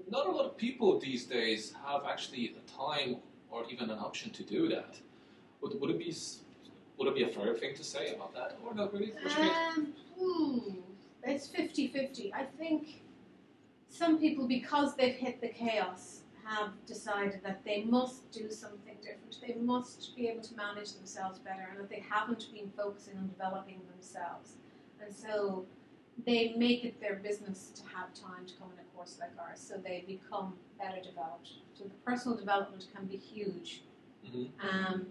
not a lot of people these days have actually a time or even an option to do that. Would it be a fair thing to say about that, or not really? It's 50-50. I think some people, because they've hit the chaos, have decided that they must do something different. They must be able to manage themselves better, and that they haven't been focusing on developing themselves. And so they make it their business to have time to come in a course like ours, so they become better developed. So the personal development can be huge. Mm-hmm.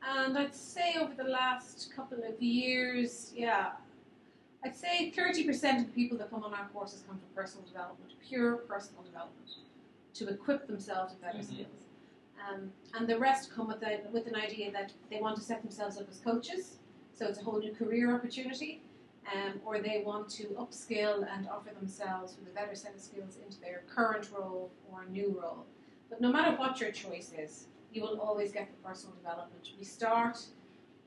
And I'd say over the last couple of years, I'd say 30% of the people that come on our courses come from personal development, pure personal development, to equip themselves with better skills. And the rest come with an idea that they want to set themselves up as coaches, so it's a whole new career opportunity, or they want to upskill and offer themselves with a better set of skills into their current role or a new role. But no matter what your choice is, you will always get the personal development. We start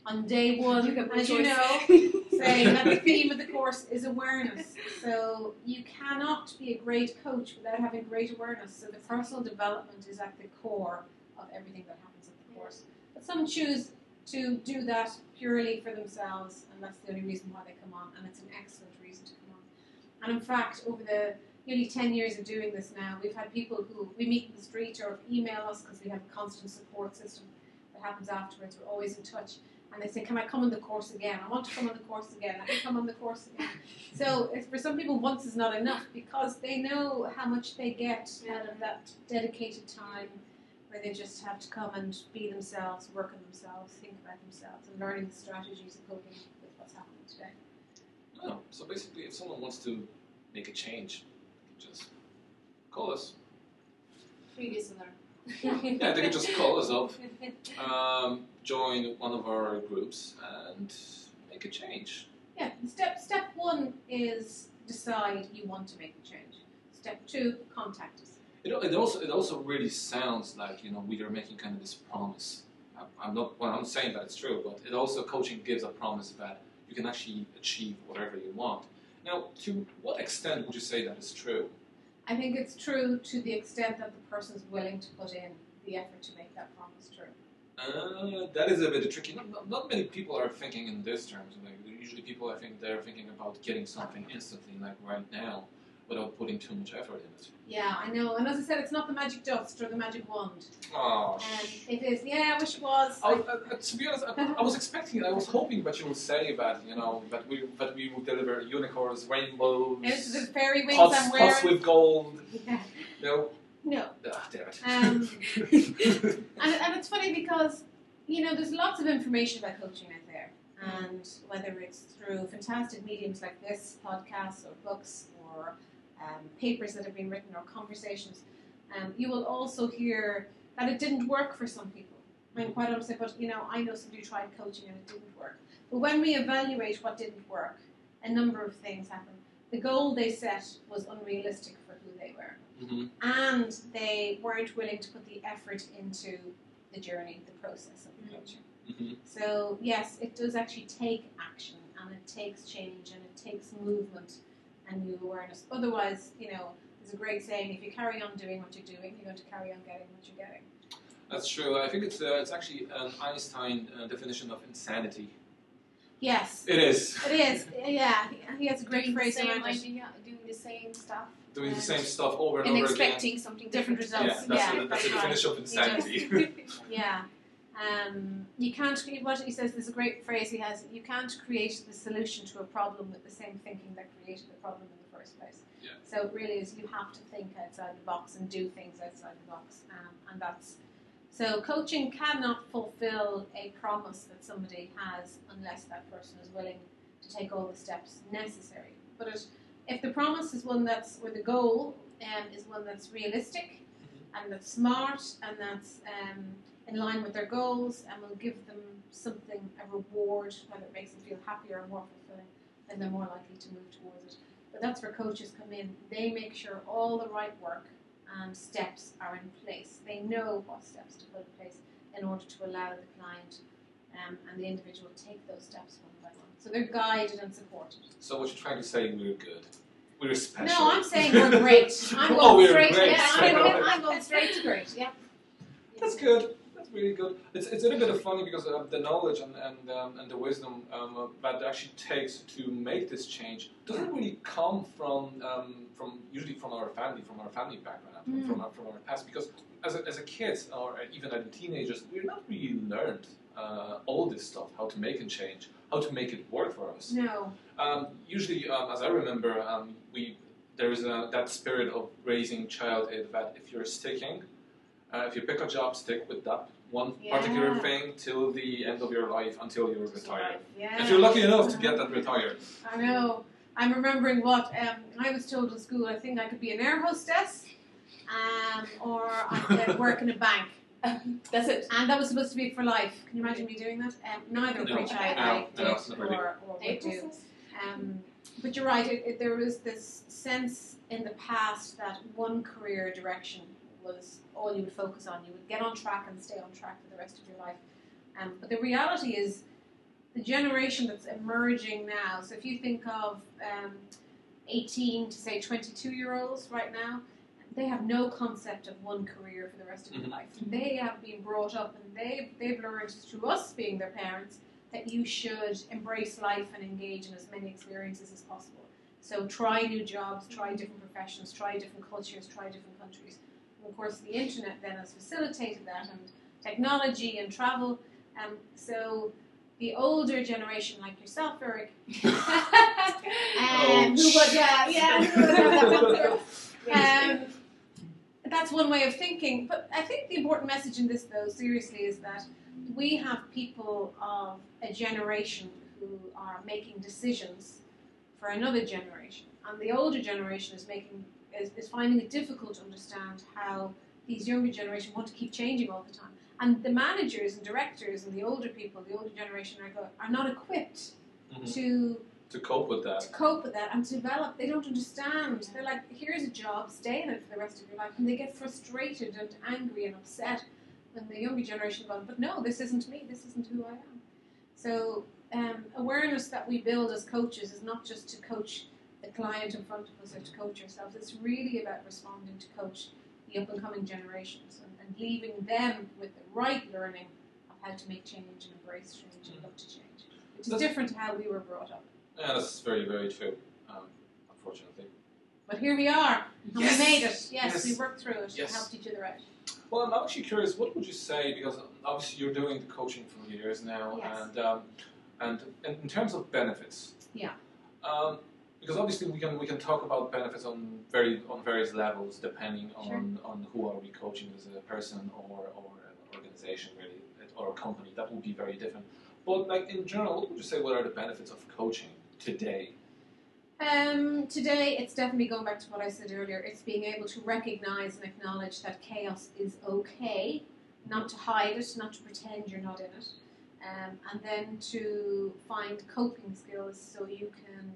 on day one, as you know, saying that the theme of the course is awareness. So you cannot be a great coach without having great awareness. So the personal development is at the core of everything that happens at the course. But some choose to do that purely for themselves, and that's the only reason why they come on, and it's an excellent reason to come on. And in fact, over the nearly 10 years of doing this now, we've had people who we meet in the street or email us, because we have a constant support system that happens afterwards. We're always in touch. And they say, can I come on the course again? I want to come on the course again. I can come on the course again. So for some people, once is not enough, because they know how much they get out of that dedicated time where they just have to come and be themselves, work on themselves, think about themselves, and learning the strategies of coping with what's happening today. Oh, so basically, if someone wants to make a change, just call us. Free listener. Yeah, they can just call us up, join one of our groups, and make a change. Yeah, step one is decide you want to make a change. Step two, contact us. It also really sounds like, you know, we are making kind of this promise. I'm saying that it's true, but it also, coaching gives a promise that you can actually achieve whatever you want. Now, to what extent would you say that is true? I think it's true to the extent that the person is willing to put in the effort to make that promise true. That is a bit tricky. Not many people are thinking in this terms. Like, usually people, I think, they're thinking about getting something instantly, like right now, without putting too much effort in it. Yeah, I know. And as I said, it's not the magic dust or the magic wand. Oh. It is. Yeah, I wish it was. To be honest, I was expecting. I was hoping that you would say that, you know, that we would deliver unicorns, rainbows, it's the fairy wings I'm wearing. Pots with gold. Yeah. No. No. Ah, damn it. And it's funny because, you know, there's lots of information about coaching out there, and whether it's through fantastic mediums like this, podcasts or books or papers that have been written or conversations, you will also hear that it didn't work for some people. I mean, quite honestly, but, you know, I know somebody who tried coaching and it didn't work. But when we evaluate what didn't work, a number of things happened. The goal they set was unrealistic for who they were. Mm-hmm. And they weren't willing to put the effort into the journey, the process of the coaching. Mm-hmm. So, yes, it does actually take action, and it takes change, and it takes movement and new awareness. Otherwise, you know, there's a great saying, if you carry on doing what you're doing, you're going to carry on getting what you're getting. That's true. I think it's actually an Einstein definition of insanity. Yes. It is. It is. Yeah. He has a great doing phrase the same around it. idea, doing the same stuff. Doing the same stuff over and and over expecting again. something Different results. Yeah, that's the definition of insanity. Yeah. You can't, what he says, there's a great phrase he has, you can't create the solution to a problem with the same thinking that created the problem in the first place. Yeah. So it really is, you have to think outside the box and do things outside the box. And that's, so coaching cannot fulfill a promise that somebody has unless that person is willing to take all the steps necessary. But if the promise is one that's, or the goal is one that's realistic and that's smart and that's in line with their goals and will give them something, a reward, whether it makes them feel happier or more fulfilling, then they're more likely to move towards it. But that's where coaches come in. They make sure all the right work and steps are in place. They know what steps to put in place in order to allow the client and the individual to take those steps one by one. So they're guided and supported. So what you're trying to say, we're good. we're special. No, I'm saying we're great. I'm Oh, going we're straight. great. Yeah, I'm going straight to great. Yeah. That's good. That's really good. It's a little bit funny because the knowledge and the wisdom that actually takes to make this change doesn't really come from usually from our family background, from our past. Because as a kids or even as teenagers, we're not really learned all this stuff, how to make a change, how to make it work for us. No. Usually, as I remember, there is that spirit of raising child that if you're sticking. If you pick a job, stick with that one particular thing till the end of your life, until you're retired. Yeah. If you're lucky enough to get that retired. I know. I'm remembering what I was told in school. I think I could be an air hostess, or I could work in a bank. That's it. And that was supposed to be for life. Can you imagine me doing that? Neither of which I did really. or would do. But you're right. There was this sense in the past that one career direction was all you would focus on. You would get on track and stay on track for the rest of your life. But the reality is, the generation that's emerging now, so if you think of 18 to say 22-year-olds right now, they have no concept of one career for the rest of their life. They have been brought up and they've learned through us being their parents that you should embrace life and engage in as many experiences as possible. So try new jobs, try different professions, try different cultures, try different countries. And of course, the internet then has facilitated that, and technology and travel. So the older generation, like yourself, Eric, who would have that that's one way of thinking. But I think the important message in this, though, seriously, is that we have people of a generation who are making decisions for another generation, and the older generation is finding it difficult to understand how these younger generation want to keep changing all the time. And the managers and directors and the older people, the older generation are not equipped to cope with that. To cope with that and to develop. They don't understand. They're like, here's a job, stay in it for the rest of your life. And they get frustrated and angry and upset when the younger generation go, but no, this isn't me, this isn't who I am. So awareness that we build as coaches is not just to coach the client in front of us or to coach ourselves. It's really about responding to coach the up-and-coming generations and leaving them with the right learning of how to make change and embrace change and look to change, which is different to how we were brought up. Yeah, that's very, very true, unfortunately. But here we are, and yes. we made it. Yes, we worked through it yes. and helped each other out. Well, I'm actually curious, what would you say, because obviously you're doing the coaching for years now, yes. and in terms of benefits, because obviously we can talk about benefits on various levels depending on who are we coaching, as a person or an organization really, or a company. That would be very different. But like in general, what would you say? What are the benefits of coaching today? Today, it's definitely going back to what I said earlier. It's being able to recognize and acknowledge that chaos is okay, not to hide it, not to pretend you're not in it, and then to find coping skills so you can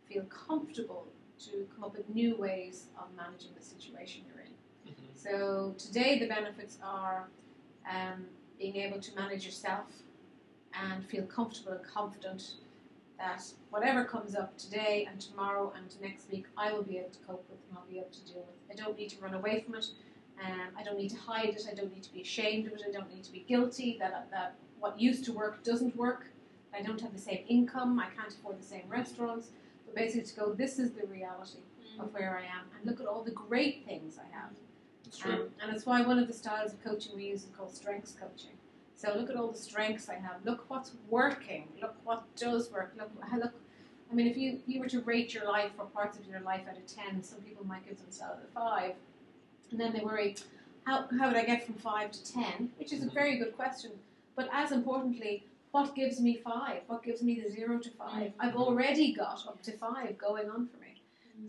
feel comfortable to come up with new ways of managing the situation you're in. Mm-hmm. So today, the benefits are being able to manage yourself and feel comfortable and confident that whatever comes up today and tomorrow and next week, I will be able to cope with and I'll be able to deal with. I don't need to run away from it. I don't need to hide it. I don't need to be ashamed of it. I don't need to be guilty that what used to work doesn't work. I don't have the same income. I can't afford the same restaurants. But basically to go, this is the reality of where I am. And look at all the great things I have. That's true. And it's why one of the styles of coaching we use is called strengths coaching. So look at all the strengths I have. Look what's working. Look what does work. Look. I mean, if you were to rate your life or parts of your life out of 10, some people might give themselves a 5, and then they worry, how would I get from 5 to 10? Which is a very good question. But as importantly, what gives me 5? What gives me the 0 to 5? I've already got up to 5 going on for me.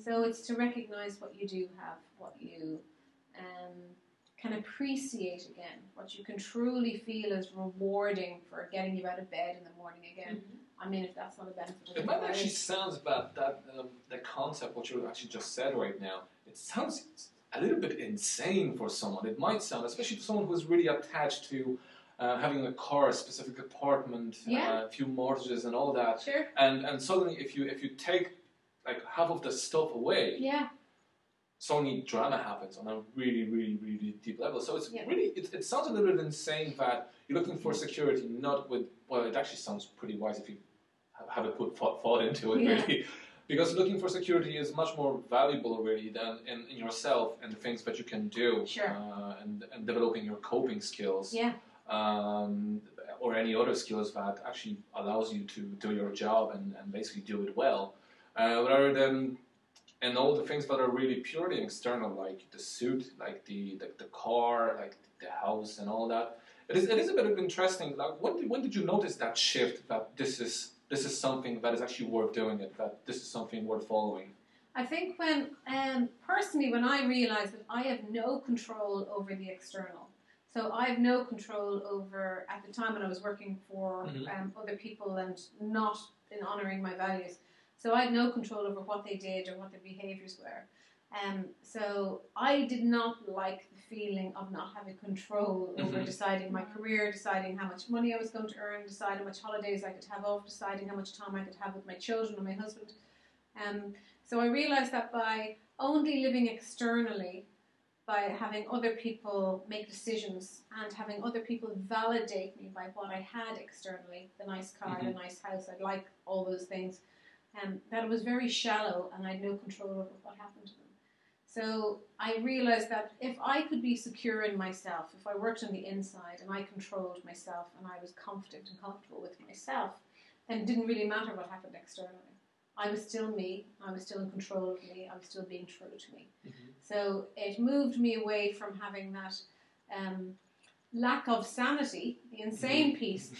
So it's to recognise what you do have, what you can appreciate again, what you can truly feel is rewarding for getting you out of bed in the morning again. I mean, if that's not a benefit. It might actually sound about that concept, what you actually just said right now, it sounds a little bit insane for someone. It might sound, especially for someone who's really attached to having a car, a specific apartment, a few mortgages and all that. Sure. And suddenly if you take like half of the stuff away, Yeah. suddenly drama happens on a really, really, really deep level. So it's Yeah. really, it sounds a little bit insane that you're looking for security, not with, well, it actually sounds pretty wise if you have it put thought into it, Yeah. really. Because looking for security is much more valuable, really, than in yourself and the things that you can do. Sure. And developing your coping skills. Yeah. Or any other skills that actually allows you to do your job and basically do it well. Rather than, and all the things that are really purely external, like the suit, like the car, like the house and all that. It is a bit of interesting. Like when did you notice that shift, that this is something that is actually worth doing it, that this is something worth following? I think when, personally, when I realised that I have no control over the external. So I have no control over, at the time when I was working for other people and not in honouring my values. So I had no control over what they did or what their behaviours were. So I did not like the feeling of not having control over deciding my career, deciding how much money I was going to earn, deciding how much holidays I could have off, deciding how much time I could have with my children and my husband. So I realised that by only living externally, by having other people make decisions and having other people validate me by what I had externally, the nice car, the nice house, I'd like all those things, that it was very shallow and I had no control over what happened to them. So I realised that if I could be secure in myself, if I worked on the inside and I controlled myself and I was confident and comfortable with myself, then it didn't really matter what happened externally. I was still me, I was still in control of me, I was still being true to me. So it moved me away from having that lack of sanity, the insane piece.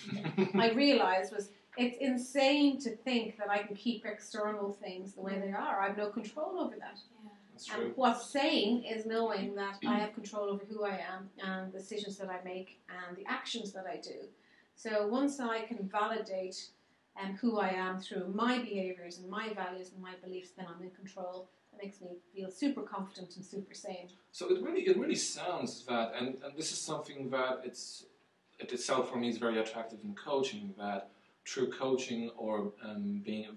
I realised was it's insane to think that I can keep external things the way they are. I have no control over that. Yeah. That's true. And what's sane is knowing that I have control over who I am and the decisions that I make and the actions that I do. So once I can validate who I am through my behaviours and my values and my beliefs, then I'm in control. It makes me feel super confident and super sane. So it really sounds that, and this is something that it itself for me is very attractive in coaching, that through coaching or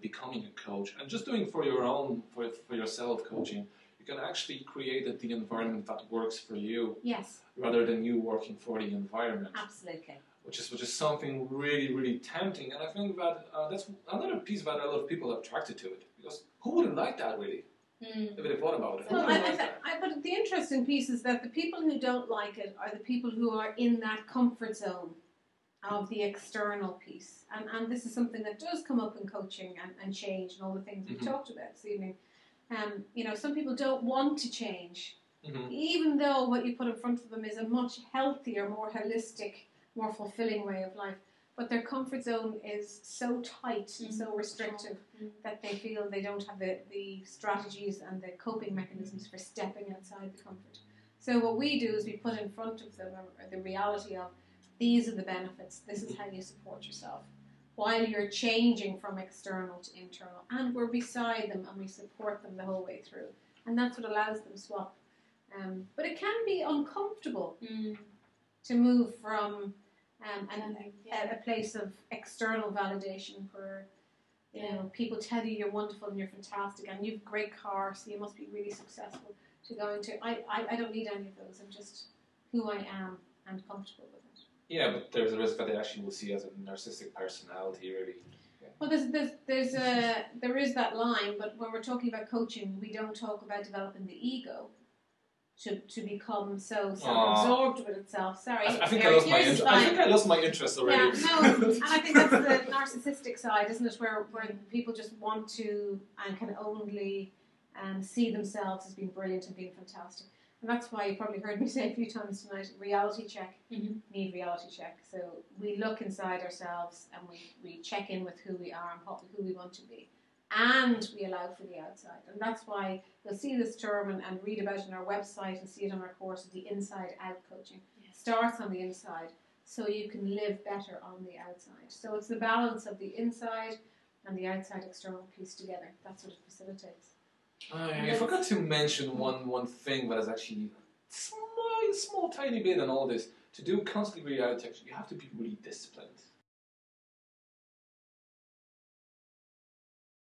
becoming a coach and just doing for yourself coaching, you can actually create the environment that works for you. Yes. Rather than you working for the environment. Absolutely. Which is something really, really tempting, and I think that that's another piece that a lot of people are attracted to it, because who wouldn't like that, really? If they thought about it. Well, but the interesting piece is that the people who don't like it are the people who are in that comfort zone of the external piece, and this is something that does come up in coaching and change and all the things we've talked about this evening. Some people don't want to change, even though what you put in front of them is a much healthier, more holistic, more fulfilling way of life, but their comfort zone is so tight and so restrictive that they feel they don't have the strategies and the coping mechanisms for stepping outside the comfort. So what we do is we put in front of them the reality of these are the benefits, this is how you support yourself, while you're changing from external to internal, and we're beside them and we support them the whole way through, and that's what allows them to swap. But it can be uncomfortable to move from a place of external validation where people tell you you're wonderful and you're fantastic and you've a great car, so you must be really successful, to going to I don't need any of those. I'm just who I am and comfortable with it. Yeah, but there's a risk that they actually will see as a narcissistic personality, really. Yeah. Well, there is that line, but when we're talking about coaching, we don't talk about developing the ego to become so self-absorbed with itself. Sorry, I think I lost my interest already. Yeah, no, and I think that's the narcissistic side, isn't it? Where people just want to and can only see themselves as being brilliant and being fantastic. And that's why you probably heard me say a few times tonight, reality check. Need reality check. So we look inside ourselves and we check in with who we are and who we want to be. And we allow for the outside. And that's why you'll see this term and read about it on our website and see it on our course, the inside-out coaching. It starts on the inside so you can live better on the outside. So it's the balance of the inside and the outside external piece together. That's what it facilitates. I forgot to mention one thing that is actually small tiny bit in all this. To do constantly reality check, you have to be really disciplined.